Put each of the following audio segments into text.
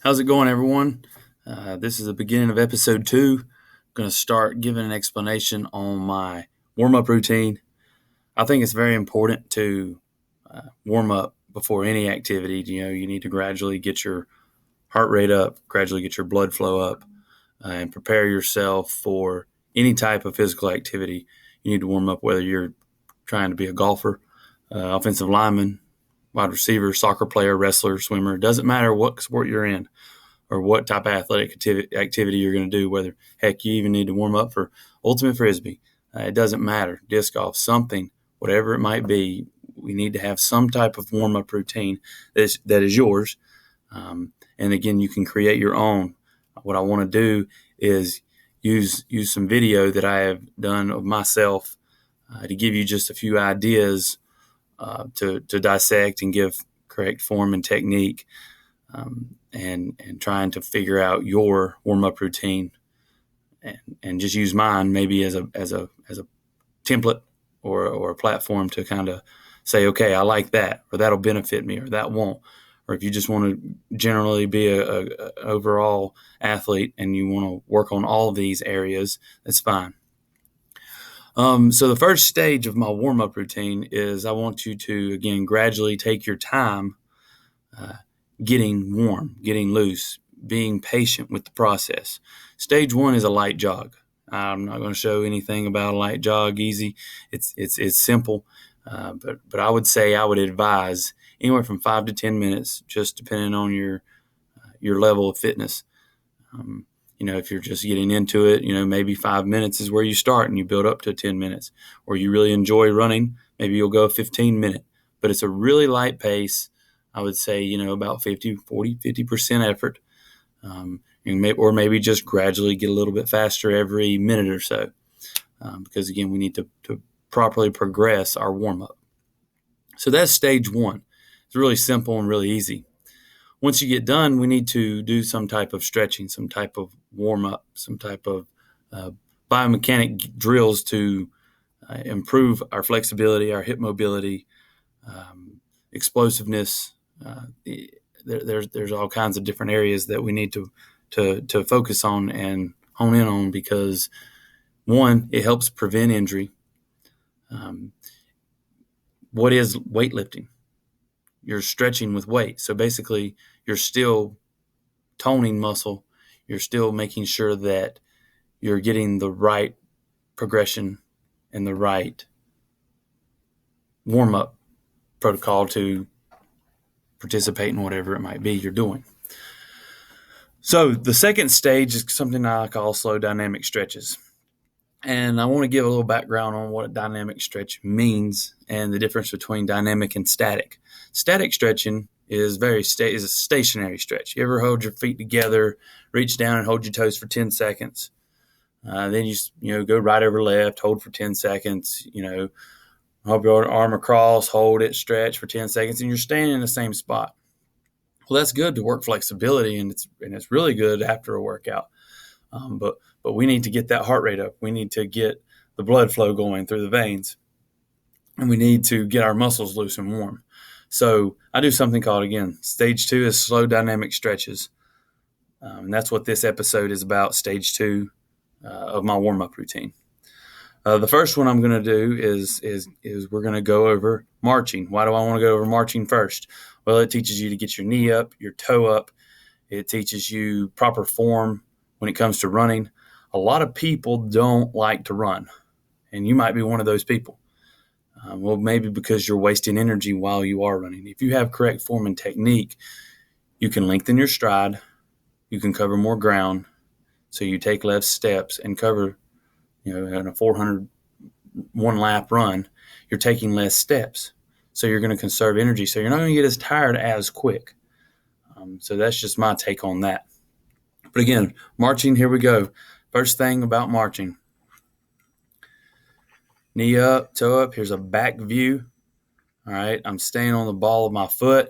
How's it going, everyone? This is the beginning of episode 2. I'm going to start giving an explanation on my warm-up routine. I think it's very important to warm up before any activity. You need to gradually get your heart rate up, gradually get your blood flow up, and prepare yourself for any type of physical activity. You need to warm up, whether you're trying to be a golfer, offensive lineman, wide receiver, soccer player, wrestler, swimmer. It doesn't matter what sport you're in or what type of athletic activity you're going to do, whether, heck, you even need to warm up for ultimate frisbee. It doesn't matter. Disc golf, something, whatever it might be, we need to have some type of warm-up routine that is yours. And again, you can create your own. What I want to do is use some video that I have done of myself to give you just a few ideas to dissect and give correct form and technique, and trying to figure out your warm-up routine, and just use mine maybe as a template or a platform to kind of say, okay, I like that, or that'll benefit me, or that won't. Or if you just want to generally be a overall athlete and you want to work on all of these areas, that's fine. So the first stage of my warm-up routine is I want you to, again, gradually take your time getting warm, getting loose, being patient with the process. Stage 1 is a light jog. I'm not going to show anything about a light jog, easy. It's simple, but I would say I would advise anywhere from 5 to 10 minutes, just depending on your level of fitness. If you're just getting into it, maybe 5 minutes is where you start and you build up to 10 minutes. Or you really enjoy running, maybe you'll go 15 minutes. But it's a really light pace. I would say, about 50% effort. Or maybe just gradually get a little bit faster every minute or so. Because, again, we need to properly progress our warm-up. So that's stage 1. It's really simple and really easy. Once you get done, we need to do some type of stretching, some type of warm-up, some type of biomechanic drills to improve our flexibility, our hip mobility, explosiveness. There's all kinds of different areas that we need to focus on and hone in on, because, one, it helps prevent injury. What is weightlifting? You're stretching with weight. So basically, you're still toning muscle. You're still making sure that you're getting the right progression and the right warm-up protocol to participate in whatever it might be you're doing. So the second stage is something I call slow dynamic stretches. And I want to give a little background on what a dynamic stretch means and the difference between dynamic and static. Static stretching is a stationary stretch. You ever hold your feet together, reach down and hold your toes for 10 seconds. Then you go right over left, hold for 10 seconds, hold your arm across, hold it, stretch for 10 seconds, and you're staying in the same spot. Well, that's good to work flexibility, and it's really good after a workout. But we need to get that heart rate up. We need to get the blood flow going through the veins, and we need to get our muscles loose and warm. So I do something called, again, stage 2 is slow dynamic stretches. And that's what this episode is about, stage 2 of my warm-up routine. The first one I'm going to do is we're going to go over marching. Why do I want to go over marching first? Well, it teaches you to get your knee up, your toe up. It teaches you proper form when it comes to running. A lot of people don't like to run, and you might be one of those people. Well, maybe because you're wasting energy while you are running. If you have correct form and technique, you can lengthen your stride. You can cover more ground. So you take less steps and cover, in a 400 one-lap run, you're taking less steps. So you're going to conserve energy. So you're not going to get as tired as quick. So that's just my take on that. But again, marching, here we go. First thing about marching. Knee up, toe up. Here's a back view. All right, I'm staying on the ball of my foot.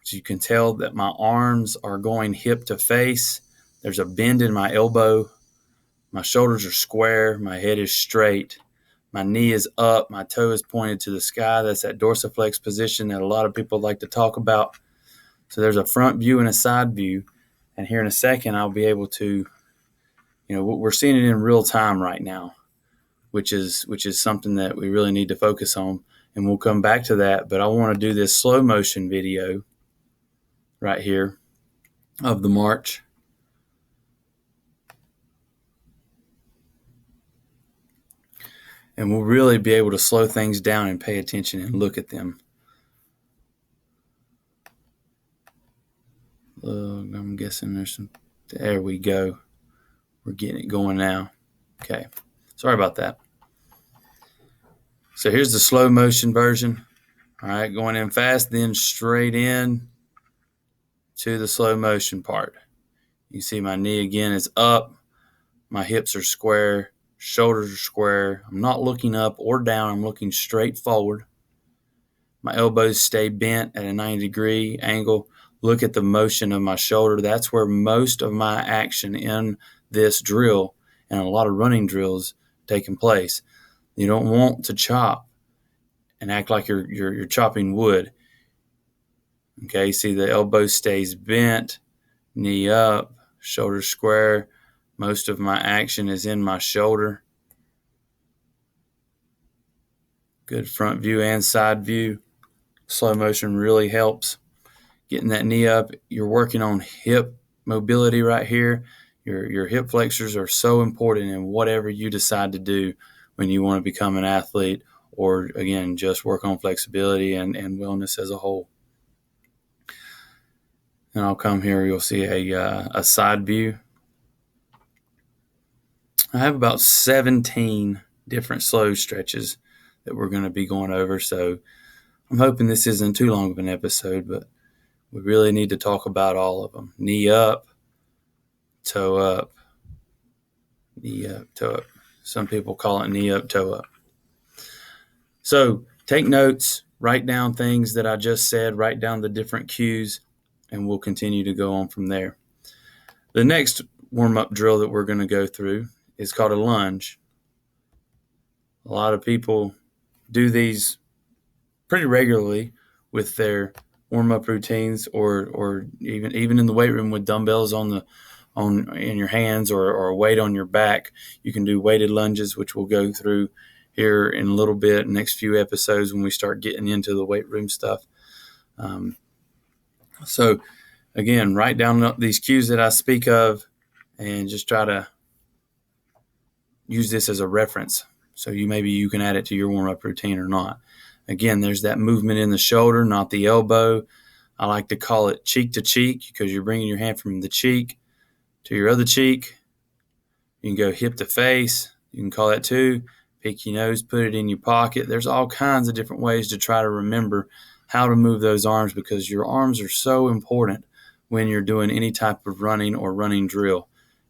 So you can tell that my arms are going hip to face. There's a bend in my elbow. My shoulders are square. My head is straight. My knee is up. My toe is pointed to the sky. That's that dorsiflex position that a lot of people like to talk about. So there's a front view and a side view. And here in a second, I'll be able to, we're seeing it in real time right now, which is something that we really need to focus on. And we'll come back to that. But I want to do this slow motion video right here of the march. And we'll really be able to slow things down and pay attention and look at them. I'm guessing there's some. There we go. We're getting it going now. Okay. Sorry about that. So here's the slow motion version. All right, going in fast, then straight in to the slow motion part. You see my knee again is up. My hips are square. Shoulders are square. I'm not looking up or down. I'm looking straight forward. My elbows stay bent at a 90-degree angle. Look at the motion of my shoulder. That's where most of my action in this drill and a lot of running drills taking place. You don't want to chop and act like you're chopping wood. Okay, see the elbow stays bent, knee up, shoulder square. Most of my action is in my shoulder. Good front view and side view. Slow motion really helps. Getting that knee up, you're working on hip mobility right here. Your hip flexors are so important in whatever you decide to do when you want to become an athlete, or again, just work on flexibility and wellness as a whole. And I'll come here, you'll see a side view. I have about 17 different slow stretches that we're going to be going over. So I'm hoping this isn't too long of an episode, but we really need to talk about all of them. Knee up, toe up, knee up, toe up. Some people call it knee up, toe up. So take notes, write down things that I just said, write down the different cues, and we'll continue to go on from there. The next warm-up drill that we're going to go through is called a lunge. A lot of people do these pretty regularly with their warm-up routines, or even in the weight room with dumbbells in your hands or a weight on your back. You can do weighted lunges, which we'll go through here in a little bit, next few episodes when we start getting into the weight room stuff. So again, write down these cues that I speak of and just try to use this as a reference. So maybe you can add it to your warm-up routine or not. Again, there's that movement in the shoulder, not the elbow. I like to call it cheek to cheek because you're bringing your hand from the cheek to your other cheek. You can go hip to face. You can call that too. Pick your nose, put it in your pocket. There's all kinds of different ways to try to remember how to move those arms, because your arms are so important when you're doing any type of running or running drill.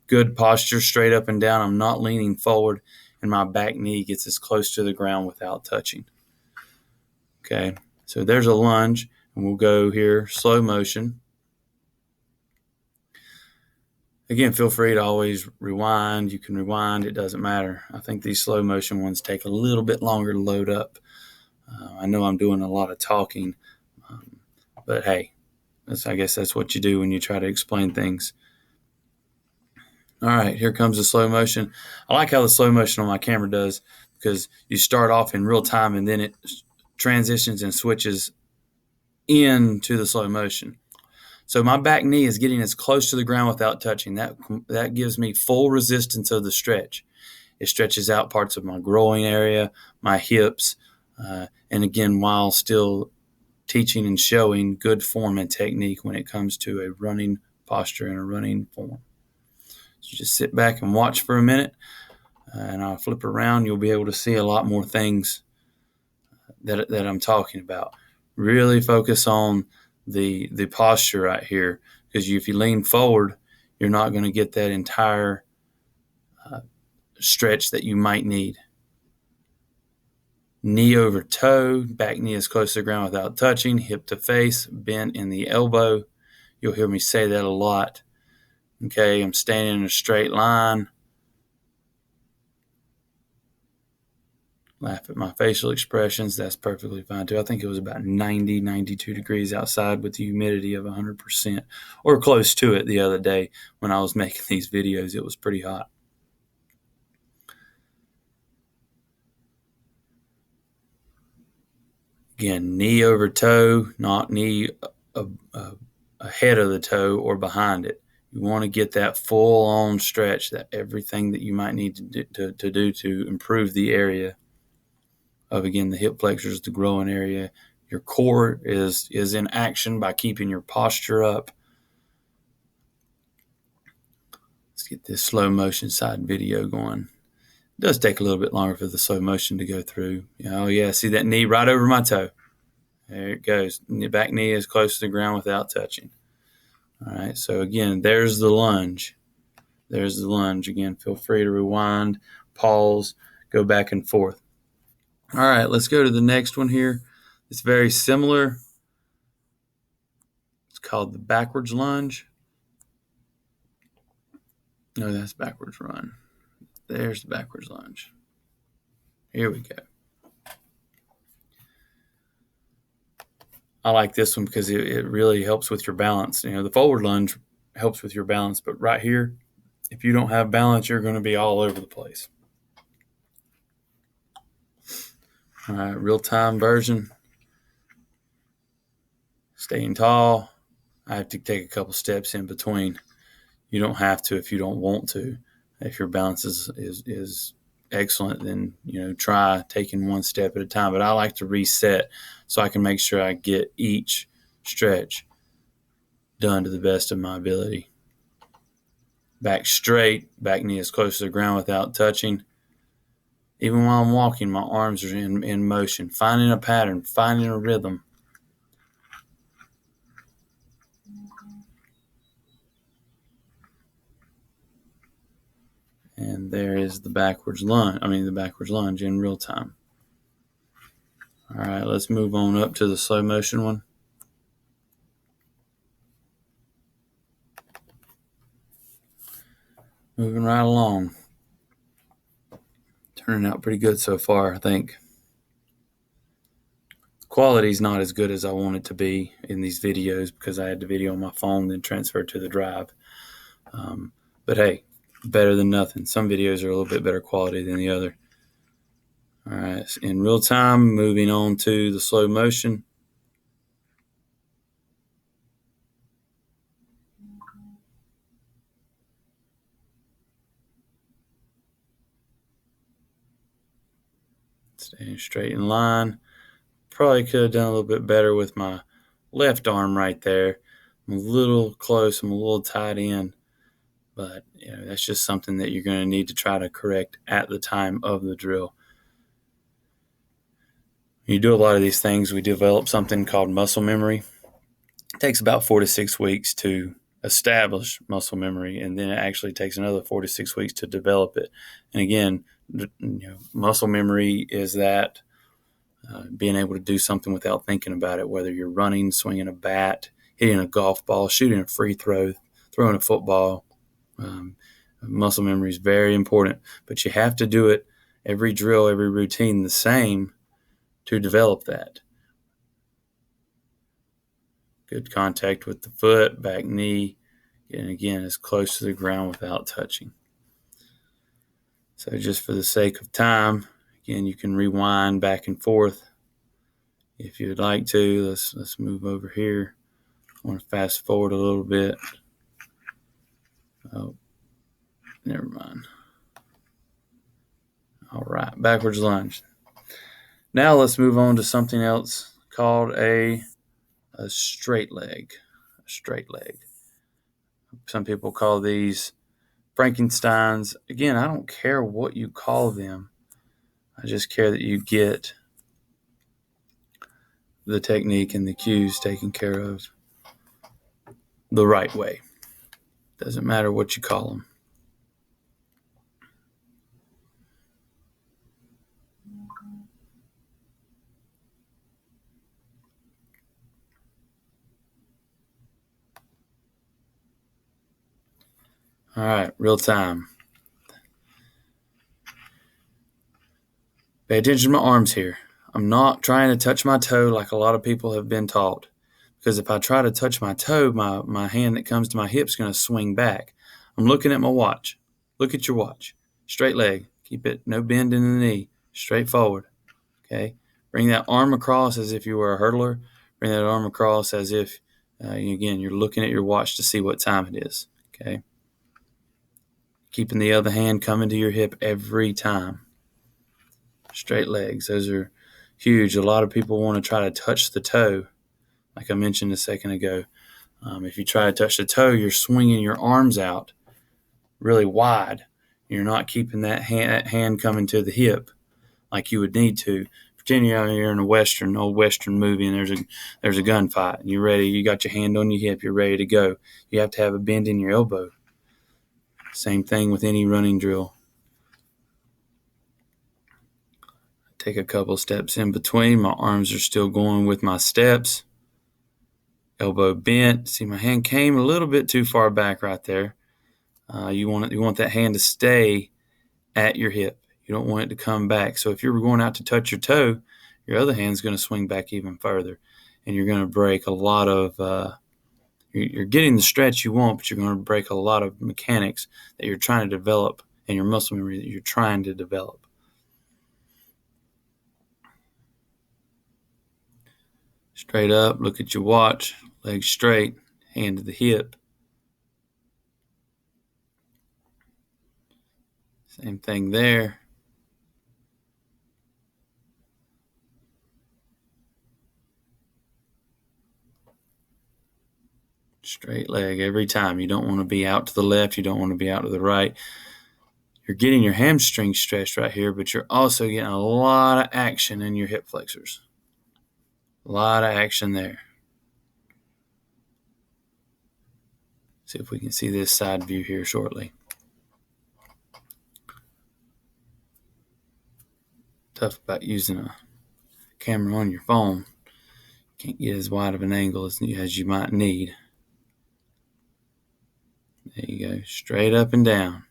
Good posture, straight up and down. I'm not leaning forward, and my back knee gets as close to the ground without touching. Okay, so there's a lunge, and we'll go here, slow motion. Again, feel free to always rewind. You can rewind. It doesn't matter. I think these slow motion ones take a little bit longer to load up. I know I'm doing a lot of talking, but hey, I guess that's what you do when you try to explain things. All right, here comes the slow motion. I like how the slow motion on my camera does, because you start off in real time and then it transitions and switches into the slow motion. So my back knee is getting as close to the ground without touching. That gives me full resistance of the stretch. It stretches out parts of my groin area, my hips, and again, while still teaching and showing good form and technique when it comes to a running posture and a running form. So just sit back and watch for a minute, and I'll flip around. You'll be able to see a lot more things that I'm talking about. Really focus on the posture right here, because if you lean forward, you're not going to get that entire stretch that you might need. Knee over toe, back knee is close to the ground without touching, hip to face, bent in the elbow. You'll hear me say that a lot. Okay, I'm standing in a straight line. Laugh at my facial expressions. That's perfectly fine too. I think it was about 90, 92 degrees outside with the humidity of 100% or close to it the other day when I was making these videos. It was pretty hot. Again, knee over toe, not knee ahead of the toe or behind it. You want to get that full-on stretch, that everything that you might need to do to improve the area of, again, the hip flexors, the growing area. Your core is in action by keeping your posture up. Let's get this slow motion side video going. It does take a little bit longer for the slow motion to go through. Oh yeah, see that knee right over my toe. There it goes. The back knee is close to the ground without touching. All right, so again, there's the lunge. There's the lunge. Again, feel free to rewind, pause, go back and forth. All right, let's go to the next one here. It's very similar. It's called the backwards lunge. No, that's backwards run. There's the backwards lunge. Here we go. I like this one because it really helps with your balance. The forward lunge helps with your balance, but right here, if you don't have balance, you're going to be all over the place. All right, real-time version. Staying tall. I have to take a couple steps in between. You don't have to if you don't want to. If your balance is excellent, then try taking one step at a time. But I like to reset so I can make sure I get each stretch done to the best of my ability. Back straight, back knee is close to the ground without touching. Even while I'm walking, my arms are in motion, finding a pattern, finding a rhythm. And there is the backwards lunge in real time. All right, let's move on up to the slow motion one. Moving right along. Turning out pretty good so far, I think. Quality's not as good as I want it to be in these videos because I had the video on my phone, then transferred to the drive. But hey, better than nothing. Some videos are a little bit better quality than the other. All right, in real time, moving on to the slow motion. Staying straight in line. Probably could have done a little bit better with my left arm right there. I'm a little close. I'm a little tight in. But that's just something that you're going to need to try to correct at the time of the drill. When you do a lot of these things, we develop something called muscle memory. It takes about 4 to 6 weeks to establish muscle memory, and then it actually takes another 4 to 6 weeks to develop it. And again, muscle memory is that being able to do something without thinking about it, whether you're running, swinging a bat, hitting a golf ball, shooting a free throw, throwing a football. Muscle memory is very important, but you have to do it every drill, every routine the same to develop that. Good contact with the foot, back knee, and again, as close to the ground without touching. So just for the sake of time, again, you can rewind back and forth if you'd like to. Let's move over here. I want to fast forward a little bit. Oh, never mind. All right, backwards lunge. Now let's move on to something else called a straight leg. A straight leg. Some people call these Frankensteins. Again, I don't care what you call them. I just care that you get the technique and the cues taken care of the right way. Doesn't matter what you call them. All right, real time. Pay attention to my arms here. I'm not trying to touch my toe like a lot of people have been taught, because if I try to touch my toe, my hand that comes to my hip is going to swing back. I'm looking at my watch. Look at your watch. Straight leg. Keep it, no bend in the knee. Straight forward. Okay. Bring that arm across as if you were a hurdler. Bring that arm across as if, again, you're looking at your watch to see what time it is. Okay. Keeping the other hand coming to your hip every time. Straight legs. Those are huge. A lot of people want to try to touch the toe, like I mentioned a second ago. If you try to touch the toe, you're swinging your arms out really wide. You're not keeping that hand coming to the hip like you would need to. Pretend you're in a old Western movie, and there's a gunfight, and you're ready. You got your hand on your hip. You're ready to go. You have to have a bend in your elbow. Same thing with any running drill. Take a couple steps in between. My arms are still going with my steps. Elbow bent. See, my hand came a little bit too far back right there. You want that hand to stay at your hip. You don't want it to come back. So if you're going out to touch your toe, your other hand's going to swing back even further, and you're going to break a lot of. You're getting the stretch you want, but you're going to break a lot of mechanics that you're trying to develop, and your muscle memory that you're trying to develop. Straight up, look at your watch, legs straight, hand to the hip. Same thing there. Straight leg every time. You don't want to be out to the left. You don't want to be out to the right. You're getting your hamstrings stretched right here, but you're also getting a lot of action in your hip flexors. A lot of action there. See if we can see this side view here shortly. Tough about using a camera on your phone. Can't get as wide of an angle as you might need. There you go. Straight up and down.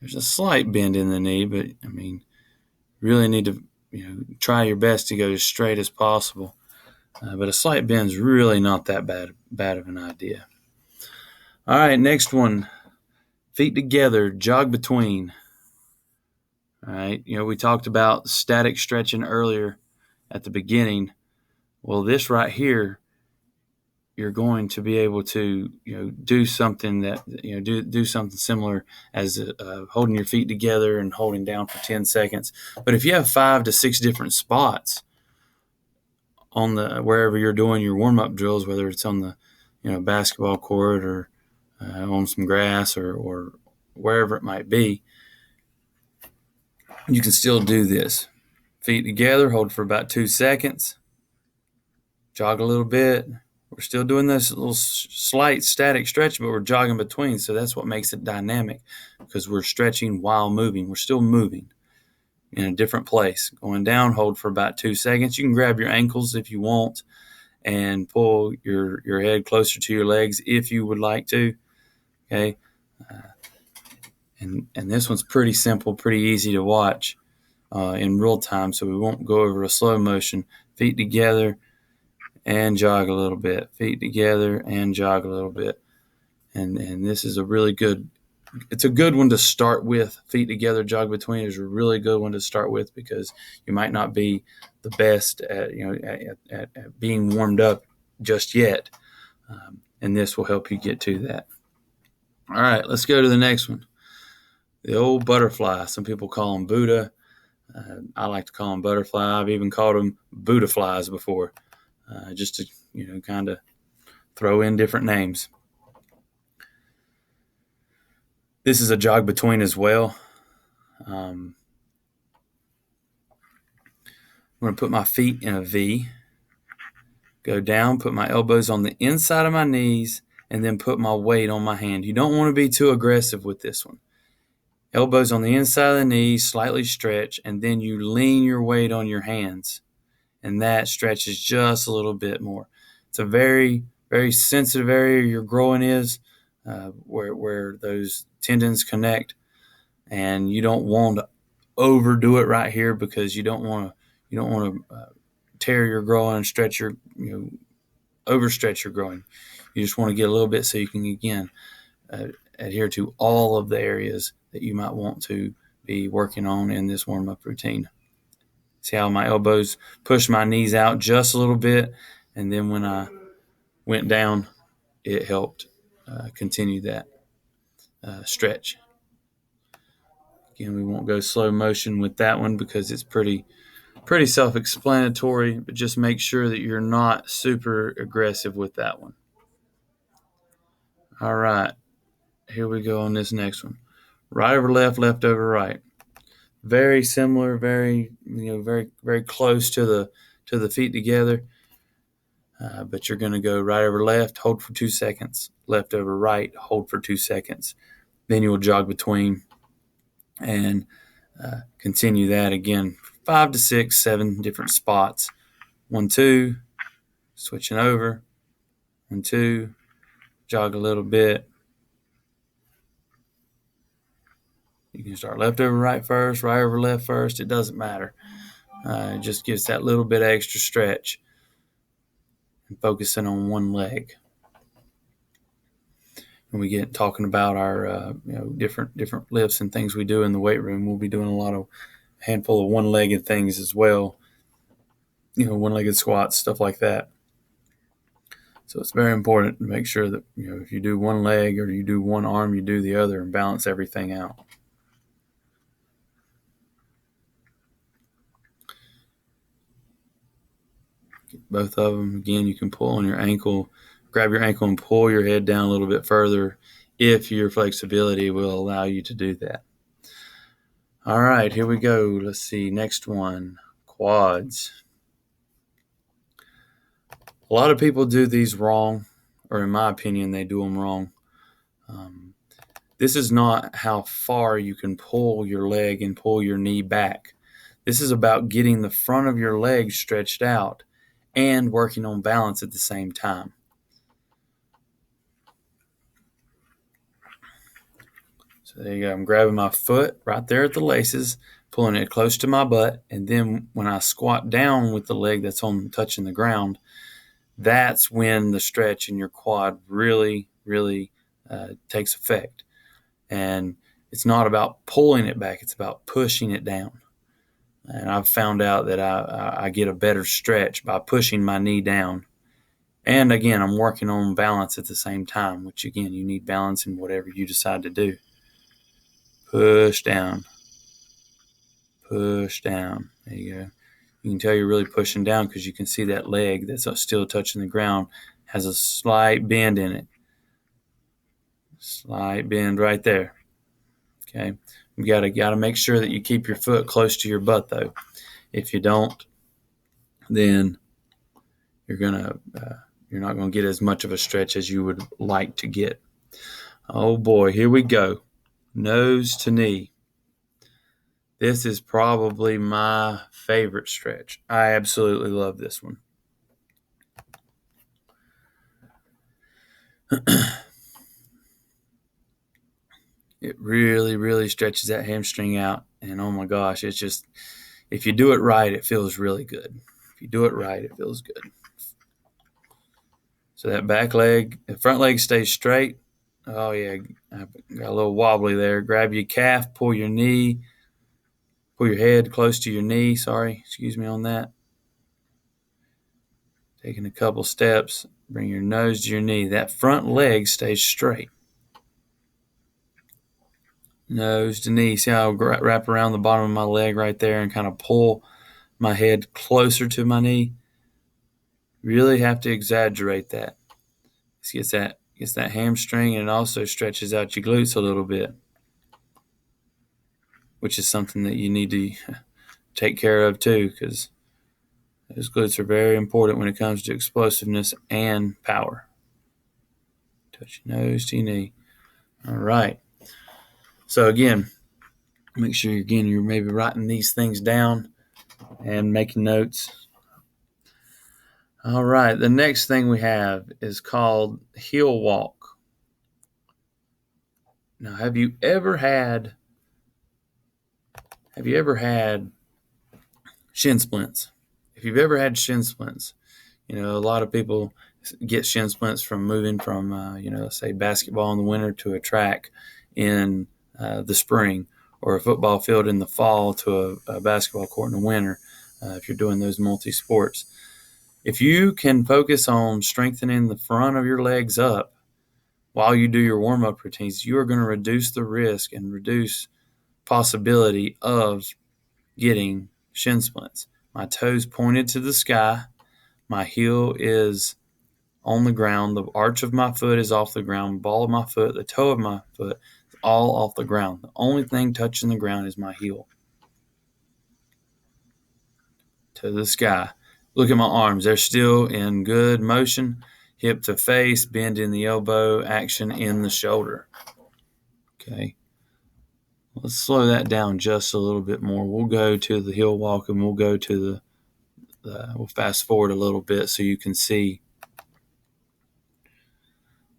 There's a slight bend in the knee, but really need to try your best to go as straight as possible. But a slight bend is really not that bad of an idea. All right, next one. Feet together, jog between. All right, we talked about static stretching earlier at the beginning. Well, this right here, you're going to be able to do something that do something similar as holding your feet together and holding down for 10 seconds. But if you have 5 to 6 different spots on wherever you're doing your warm-up drills, whether it's on the basketball court or on some grass or wherever it might be, you can still do this. Feet together, hold for about 2 seconds, jog a little bit. We're still doing this little slight static stretch, but we're jogging between. So that's what makes it dynamic, because we're stretching while moving. We're still moving in a different place. Going down, hold for about 2 seconds. You can grab your ankles if you want and pull your head closer to your legs if you would like to. Okay. And this one's pretty simple, pretty easy to watch in real time. So we won't go over a slow motion. Feet together and jog a little bit. Feet together and jog a little bit. And this is a really good, it's a good one to start with. Feet together, jog between is a really good one to start with, because you might not be the best at being warmed up just yet. And this will help you get to that. All right, let's go to the next one. The old butterfly. Some people call them Buddha. I like to call them butterfly. I've even called them Buddha flies before, just to kind of throw in different names. This is a jog between as well. I'm going to put my feet in a V, go down, put my elbows on the inside of my knees, and then put my weight on my hand. You don't want to be too aggressive with this one. Elbows on the inside of the knees, slightly stretch, and then you lean your weight on your hands, and that stretches just a little bit more. It's a very, very sensitive area your groin is. where those tendons connect, and you don't want to overdo it right here because you don't want to tear your groin and stretch your overstretch your groin. You just want to get a little bit so you can again adhere to all of the areas that you might want to be working on in this warm-up routine. See how my elbows push my knees out just a little bit, and then when I went down, it helped continue that stretch. Again, we won't go slow motion with that one because it's pretty self-explanatory, but just make sure that you're not super aggressive with that one. All right, here we go on this next one. Right over left, left over right. Very similar, very very close to the feet together. But you're going to go right over left, hold for 2 seconds, left over right, hold for 2 seconds. Then you'll jog between and continue that again, 5 to 6, 7 different spots. 1, 2, switching over. 1, 2, jog a little bit. You can start left over right first, right over left first. It doesn't matter. It just gives that little bit of extra stretch and focusing on one leg. When we get talking about our different lifts and things we do in the weight room, we'll be doing a handful of one-legged things as well. One-legged squats, stuff like that. So it's very important to make sure that if you do one leg or you do one arm, you do the other and balance everything out. Get both of them. Again, you can pull on your ankle, grab your ankle and pull your head down a little bit further if your flexibility will allow you to do that. All right, here we go. Let's see. Next one, quads. A lot of people do these wrong, or in my opinion, they do them wrong. This is not how far you can pull your leg and pull your knee back. This is about getting the front of your leg stretched out and working on balance at the same time. So there you go. I'm grabbing my foot right there at the laces, pulling it close to my butt, and then when I squat down with the leg that's touching the ground, that's when the stretch in your quad really takes effect. And it's not about pulling it back, it's about pushing it down. And I've found out that I get a better stretch by pushing my knee down. And again, I'm working on balance at the same time, which again, you need balance in whatever you decide to do. Push down. Push down. There you go. You can tell you're really pushing down because you can see that leg that's still touching the ground has a slight bend in it. Slight bend right there. Okay. You gotta make sure that you keep your foot close to your butt though. If you don't, then you're not gonna get as much of a stretch as you would like to get. Oh boy, here we go. Nose to knee. This is probably my favorite stretch. I absolutely love this one. It really stretches that hamstring out. And oh my gosh, it's just, if you do it right, it feels really good. If you do it right, it feels good. So that the front leg stays straight. Oh yeah, I got a little wobbly there. Grab your calf, pull your head close to your knee. Excuse me on that. Taking a couple steps, bring your nose to your knee. That front leg stays straight. Nose to knee. See how I wrap around the bottom of my leg right there and kind of pull my head closer to my knee? Really have to exaggerate that. This gets that hamstring, and it also stretches out your glutes a little bit, which is something that you need to take care of too, because those glutes are very important when it comes to explosiveness and power. Touch your nose to your knee. All right. So again, make sure you're maybe writing these things down and making notes. All right. The next thing we have is called heel walk. Now, have you ever had shin splints? If you've ever had shin splints, a lot of people get shin splints from moving from, say basketball in the winter to a track in the spring, or a football field in the fall to a basketball court in the winter, if you're doing those multi-sports. If you can focus on strengthening the front of your legs up while you do your warm-up routines, you are going to reduce the risk and reduce possibility of getting shin splints. My toes pointed to the sky. My heel is on the ground. The arch of my foot is off the ground. The ball of my foot, the toe of my foot is all off the ground. The only thing touching the ground is my heel. To the sky. Look at my arms. They're still in good motion. Hip to face, bend in the elbow, action in the shoulder. Okay. Let's slow that down just a little bit more. We'll go to the heel walk, and we'll go to we'll fast forward a little bit so you can see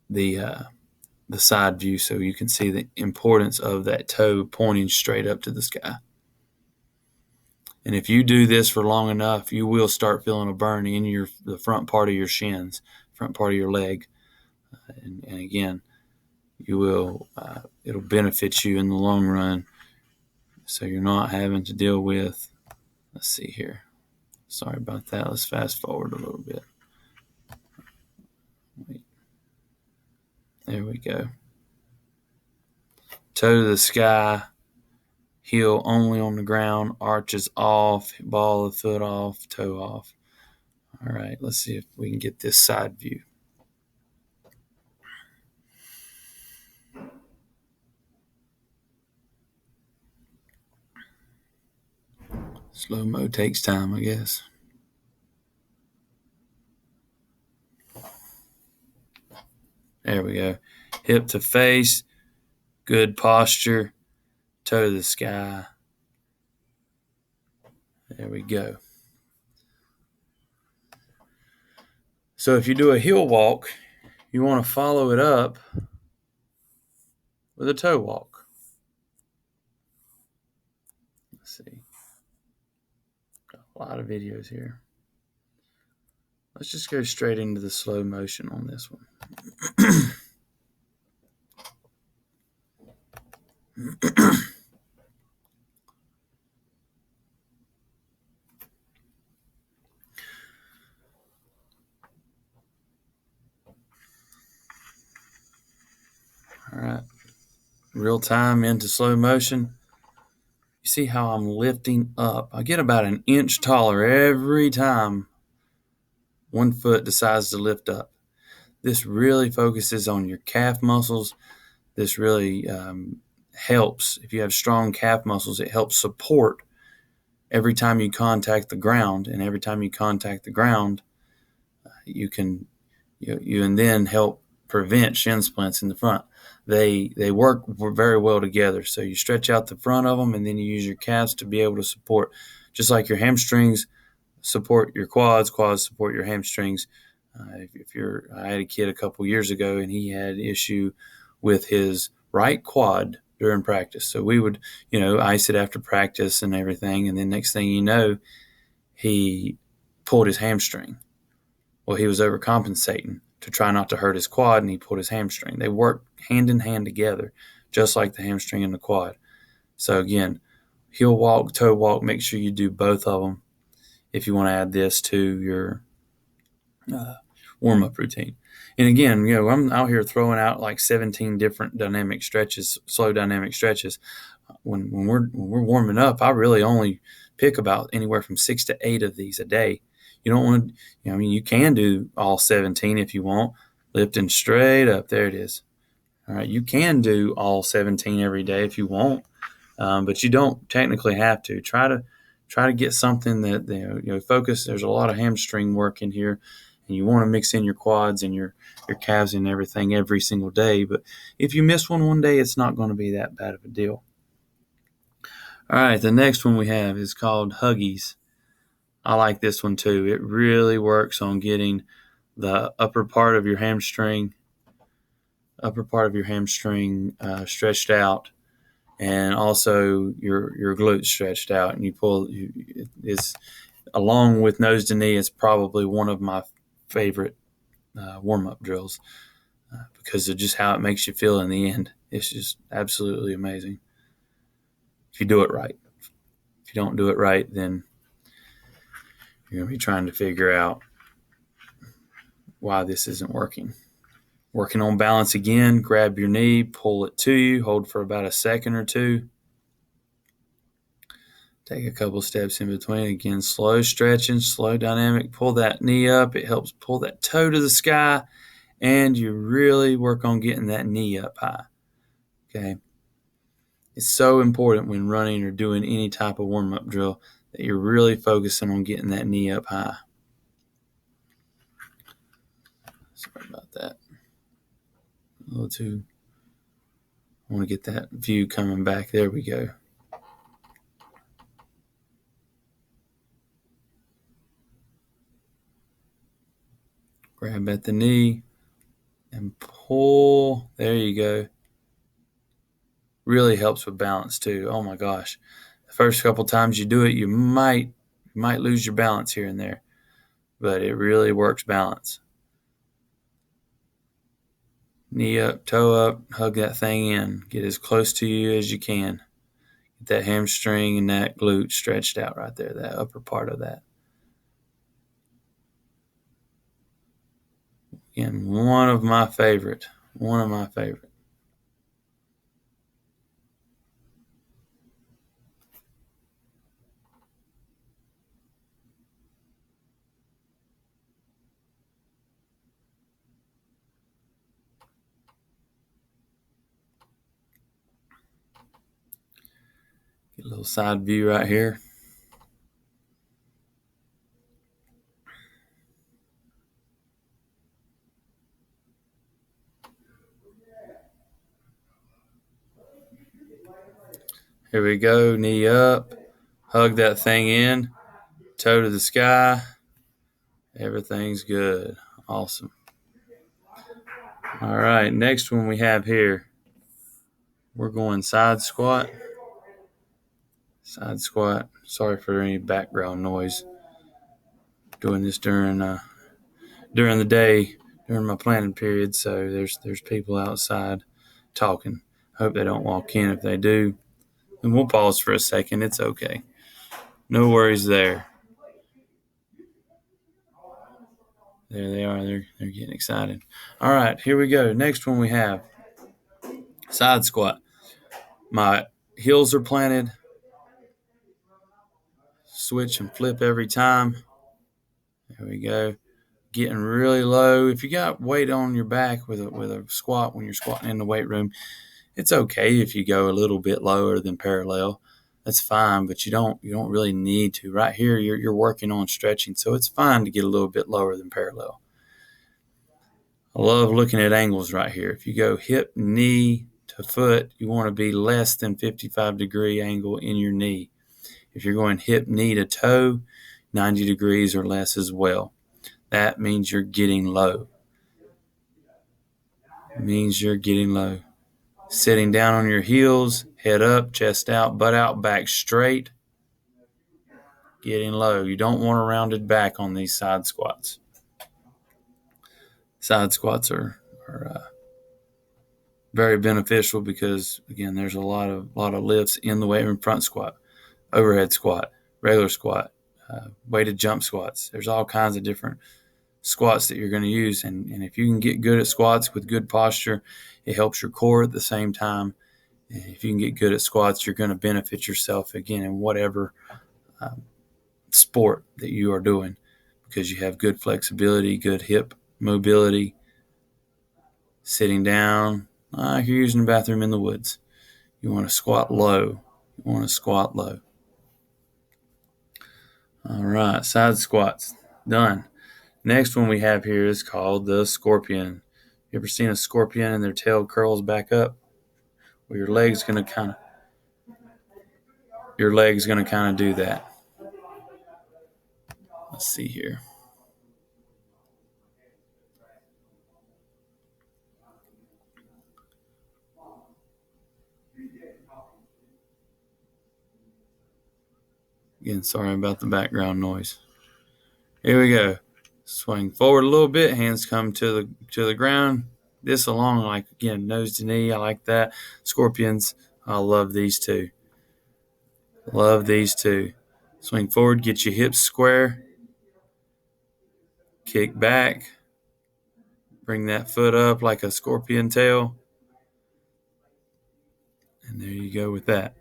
the side view, so you can see the importance of that toe pointing straight up to the sky. And if you do this for long enough, you will start feeling a burn in the front part of your shins, front part of your leg. And again, you will it'll benefit you in the long run, so you're not having to deal with, let's see here. Sorry about that. Let's fast forward a little bit. Wait. There we go. Toe to the sky, heel only on the ground, arches off, ball of the foot off, toe off. All right, let's see if we can get this side view. Slow-mo takes time, I guess. There we go. Hip to face, good posture, toe to the sky. There we go. So if you do a heel walk, you want to follow it up with a toe walk. Let's see. Got a lot of videos here. Let's just go straight into the slow motion on this one. All right. Real time into slow motion. You see how I'm lifting up. I get about an inch taller every time one foot decides to lift up. This really focuses on your calf muscles. This really helps. If you have strong calf muscles, it helps support every time you contact the ground. And every time you contact the ground, you can and then help prevent shin splints in the front. They work very well together. So you stretch out the front of them, and then you use your calves to be able to support, just like your hamstrings support your quads support your hamstrings. I had a kid a couple years ago, and he had issue with his right quad during practice. So we would, ice it after practice and everything. And then next thing you know, he pulled his hamstring. Well, he was overcompensating to try not to hurt his quad, and he pulled his hamstring. They work hand in hand together, just like the hamstring and the quad. So again, heel walk, toe walk, make sure you do both of them if you want to add this to your warm-up routine. And again, I'm out here throwing out like 17 different dynamic stretches, slow dynamic stretches. When we're warming up, I really only pick about anywhere from 6 to 8 of these a day. You don't want to, you can do all 17 if you want. Lifting straight up, there it is. All right, you can do all 17 every day if you want, but you don't technically have to. Try to get something that focus. There's a lot of hamstring work in here, and you want to mix in your quads and your calves and everything every single day. But if you miss one day, it's not going to be that bad of a deal. All right, the next one we have is called Huggies. I like this one too. It really works on getting the upper part of your hamstring upper part of your hamstring stretched out, and also your glutes stretched out, and you pull. It's along with nose to knee. It's probably one of my favorite warm up drills because of just how it makes you feel in the end. It's just absolutely amazing if you do it right. If you don't do it right, then you're going to be trying to figure out why this isn't working. Working on balance again, grab your knee, pull it to you, hold for about a second or two. Take a couple steps in between. Again, slow stretching, slow dynamic. Pull that knee up. It helps pull that toe to the sky, and you really work on getting that knee up high. Okay. It's so important when running or doing any type of warm-up drill that you're really focusing on getting that knee up high. Sorry about that. A little too. I want to get that view coming back. There we go. Grab at the knee and pull. There you go. Really helps with balance too. Oh my gosh. The first couple times you do it, you might lose your balance here and there, but it really works balance. Knee up, toe up, hug that thing in. Get as close to you as you can. Get that hamstring and that glute stretched out right there, that upper part of that. Again, one of my favorite. Get a little side view right here. Here we go, knee up, hug that thing in, toe to the sky. Everything's good. Awesome. All right, next one we have here, we're going side squat. Side squat. Sorry for any background noise. Doing this during the day, during my planning period, so there's people outside talking. Hope they don't walk in. If they do, then we'll pause for a second. It's okay. No worries there. There they are. They're getting excited. All right, here we go. Next one we have side squat. My heels are planted. Switch and flip every time. There we go. Getting really low. If you got weight on your back with a squat when you're squatting in the weight room, it's okay if you go a little bit lower than parallel. That's fine, but you don't really need to. Right here, you're working on stretching, so it's fine to get a little bit lower than parallel. I love looking at angles right here. If you go hip, knee to foot, you want to be less than 55-degree angle in your knee. If you're going hip, knee to toe, 90 degrees or less as well. That means you're getting low. Sitting down on your heels, head up, chest out, butt out, back straight. Getting low. You don't want a rounded back on these side squats. Side squats are very beneficial because, again, there's a lot of lifts in the weight room. Front squat, overhead squat, regular squat, weighted jump squats. There's all kinds of different squats that you're going to use. And if you can get good at squats with good posture, it helps your core at the same time. And if you can get good at squats, you're going to benefit yourself, again, in whatever sport that you are doing, because you have good flexibility, good hip mobility. Sitting down, like you're using a bathroom in the woods. You want to squat low. All right, side squats, done. Next one we have here is called the scorpion. You ever seen a scorpion and their tail curls back up? Well, your leg's going to kind of do that. Let's see here. Again, sorry about the background noise. Here we go. Swing forward a little bit. Hands come to the ground. This along, like, again, nose to knee. I like that. Scorpions. I love these two. Love these two. Swing forward. Get your hips square. Kick back. Bring that foot up like a scorpion tail. And there you go with that.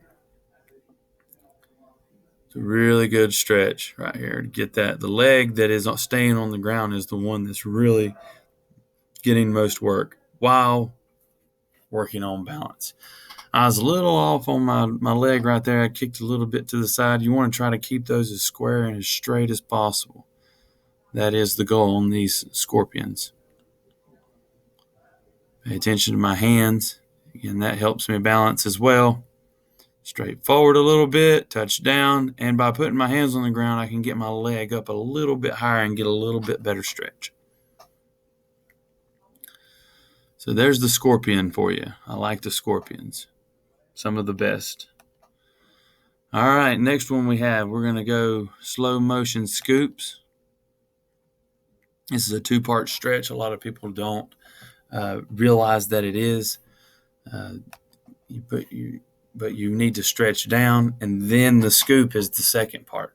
It's a really good stretch right here to get that. The leg that is staying on the ground is the one that's really getting most work while working on balance. I was a little off on my leg right there. I kicked a little bit to the side. You want to try to keep those as square and as straight as possible. That is the goal on these scorpions. Pay attention to my hands. Again, that helps me balance as well. Straight forward a little bit, touch down, and by putting my hands on the ground, I can get my leg up a little bit higher and get a little bit better stretch. So there's the scorpion for you. I like the scorpions. Some of the best. All right, next one we're going to go slow motion scoops. This is a 2-part stretch. A lot of people don't realize that it is. But you need to stretch down, and then the scoop is the second part.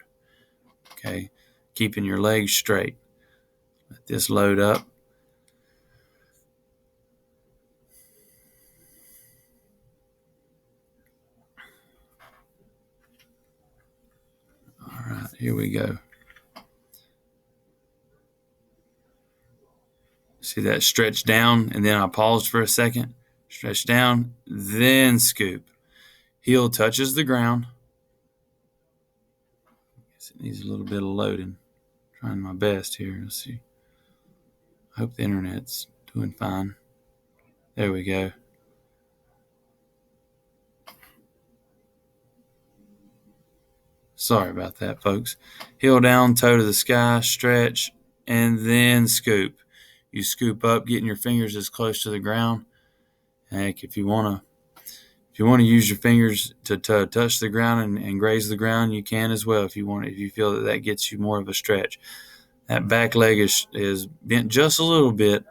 Okay, keeping your legs straight. Let this load up. All right, here we go. See that stretch down, and then I paused for a second. Stretch down, then scoop. Heel touches the ground. Guess it needs a little bit of loading. Trying my best here. Let's see. I hope the internet's doing fine. There we go. Sorry about that, folks. Heel down, toe to the sky, stretch, and then scoop. You scoop up, getting your fingers as close to the ground. Heck, if you want to use your fingers to touch the ground and graze the ground, you can as well. If you feel that gets you more of a stretch. That back leg is bent just a little bit.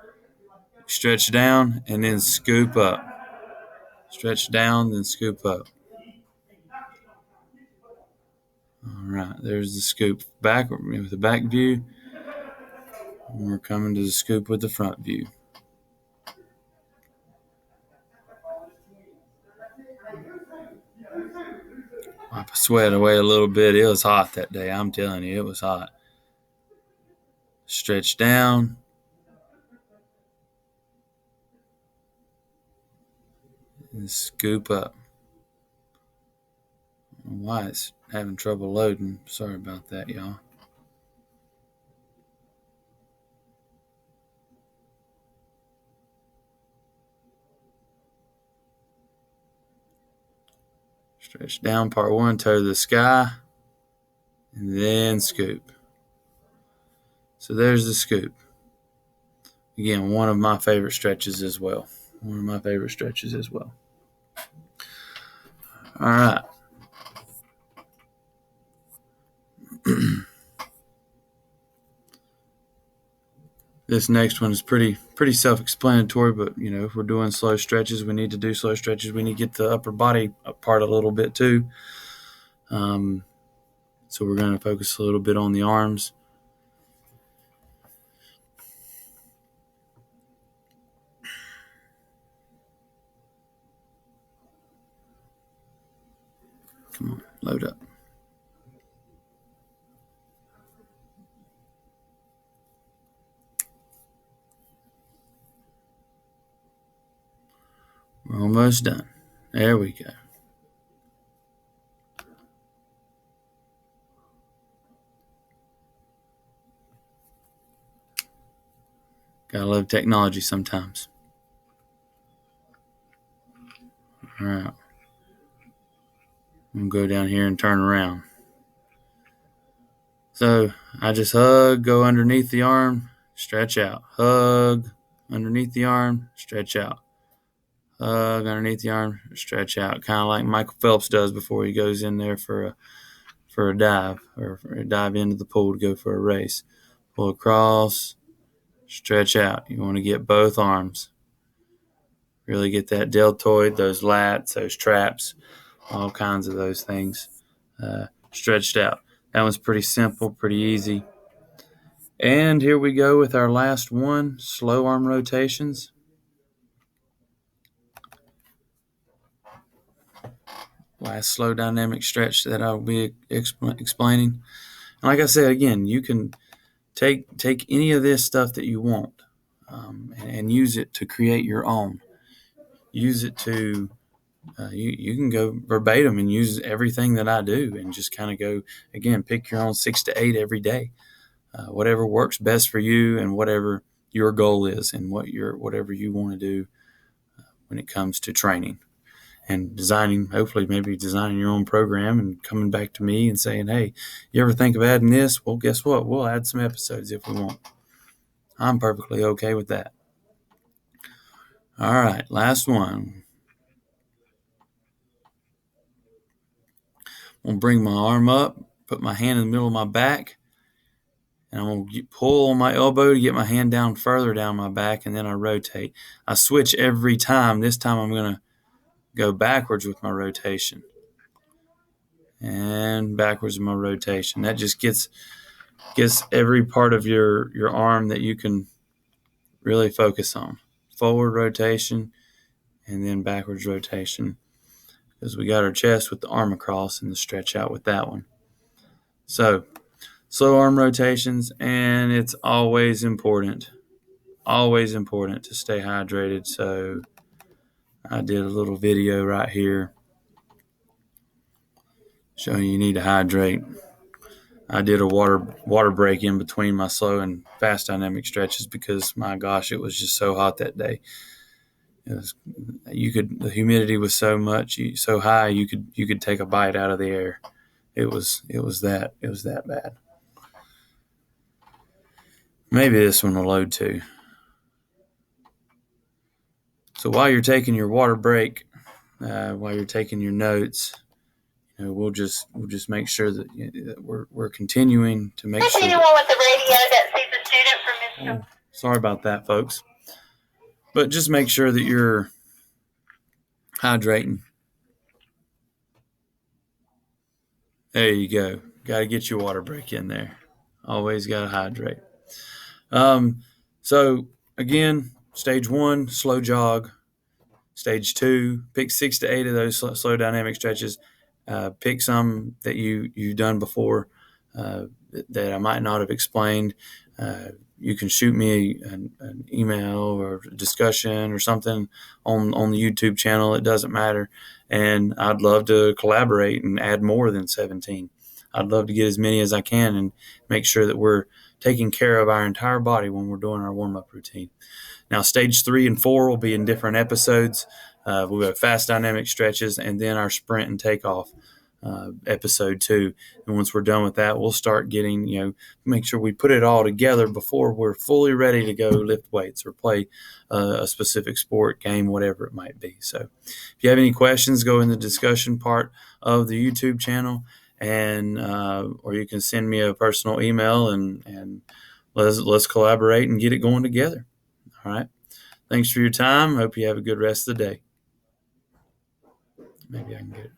Stretch down and then scoop up. Stretch down, then scoop up. All right, there's the scoop back with the back view. And we're coming to the scoop with the front view. Wipe the sweat away a little bit. It was hot that day. I'm telling you, it was hot. Stretch down. And scoop up. I don't know why it's having trouble loading. Sorry about that, y'all. Stretch down, part one, toe to the sky, and then scoop. So there's the scoop. Again, one of my favorite stretches as well. All right. This next one is pretty self-explanatory, but if we're doing slow stretches, we need to do slow stretches. We need to get the upper body apart a little bit too. So we're going to focus a little bit on the arms. Come on, load up. We're almost done. There we go. Gotta love technology sometimes. All right. I'm going to go down here and turn around. So I just hug, go underneath the arm, stretch out. Hug, underneath the arm, stretch out. Hug, underneath the arm, stretch out. Kind of like Michael Phelps does before he goes in there for for a dive or dive into the pool to go for a race. Pull across, stretch out. You want to get both arms. Really get that deltoid, those lats, those traps, all kinds of those things stretched out. That one's pretty simple, pretty easy. And here we go with our last one, slow arm rotations. Last slow dynamic stretch that I'll be explaining. And like I said, again, you can take any of this stuff that you want and use it to create your own. Use it to you can go verbatim and use everything that I do and just kind of go, again, pick your own 6 to 8 every day. Whatever works best for you and whatever your goal is and whatever you want to do when it comes to training and designing, hopefully maybe designing your own program and coming back to me and saying, hey, you ever think of adding this? Well, guess what? We'll add some episodes if we want. I'm perfectly okay with that. All right, last one. I'm going to bring my arm up, put my hand in the middle of my back, and I'm going to pull on my elbow to get my hand down further down my back, and then I rotate. I switch every time. This time I'm going to go backwards with my rotation and backwards with my rotation. That just gets every part of your arm that you can really focus on. Forward rotation and then backwards rotation, because we got our chest with the arm across and the stretch out with that one. So slow arm rotations, and it's always important to stay hydrated. So I did a little video right here showing you need to hydrate. I did a water break in between my slow and fast dynamic stretches because, my gosh, it was just so hot that day. The humidity was so high you could take a bite out of the air. It was that bad. Maybe this one will load too. So while you're taking your water break, while you're taking your notes, we'll just make sure that we're continuing to make sure. Anyone with the radio that sees a student from Mr. Sorry about that, folks. But just make sure that you're hydrating. There you go. Got to get your water break in there. Always got to hydrate. So again, stage 1, slow jog. Stage 2, pick 6 to 8 of those slow dynamic stretches. Pick some that you've done before that I might not have explained. You can shoot me an email or a discussion or something on the YouTube channel. It doesn't matter. And I'd love to collaborate and add more than 17. I'd love to get as many as I can and make sure that we're taking care of our entire body when we're doing our warm-up routine. Now, stage 3 and 4 will be in different episodes. We'll have fast dynamic stretches and then our sprint and takeoff episode 2. And once we're done with that, we'll start getting, make sure we put it all together before we're fully ready to go lift weights or play a specific sport, game, whatever it might be. So if you have any questions, go in the discussion part of the YouTube channel and or you can send me a personal email and let's collaborate and get it going together. All right. Thanks for your time. Hope you have a good rest of the day. Maybe I can get it.